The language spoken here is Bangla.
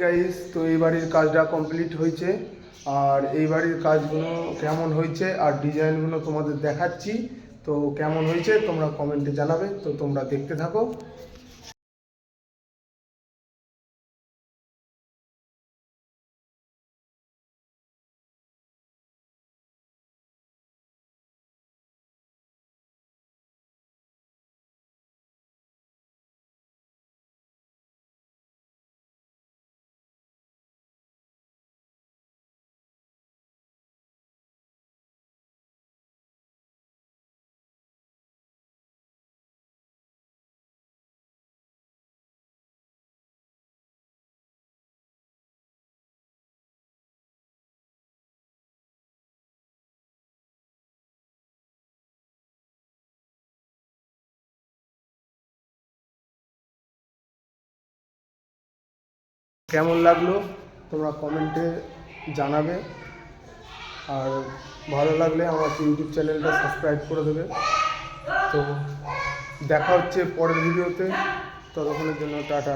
গাইস, তো এই বাড়ির কাজটা কমপ্লিট হয়েছে। আর এই বাড়ির কাজগুলো কেমন হয়েছে আর ডিজাইনগুলো তোমাদের দেখাচ্ছি। তো কেমন হয়েছে তোমরা কমেন্টে জানাবে। তো তোমরা দেখতে থাকো। কেমন লাগলো তোমরা কমেন্টে জানাবে। আর ভালো লাগলে আমার ইউটিউব চ্যানেলটা সাবস্ক্রাইব করে দেবে। তো দেখা হচ্ছে পরের ভিডিওতে। ততক্ষণের জন্য টাটা।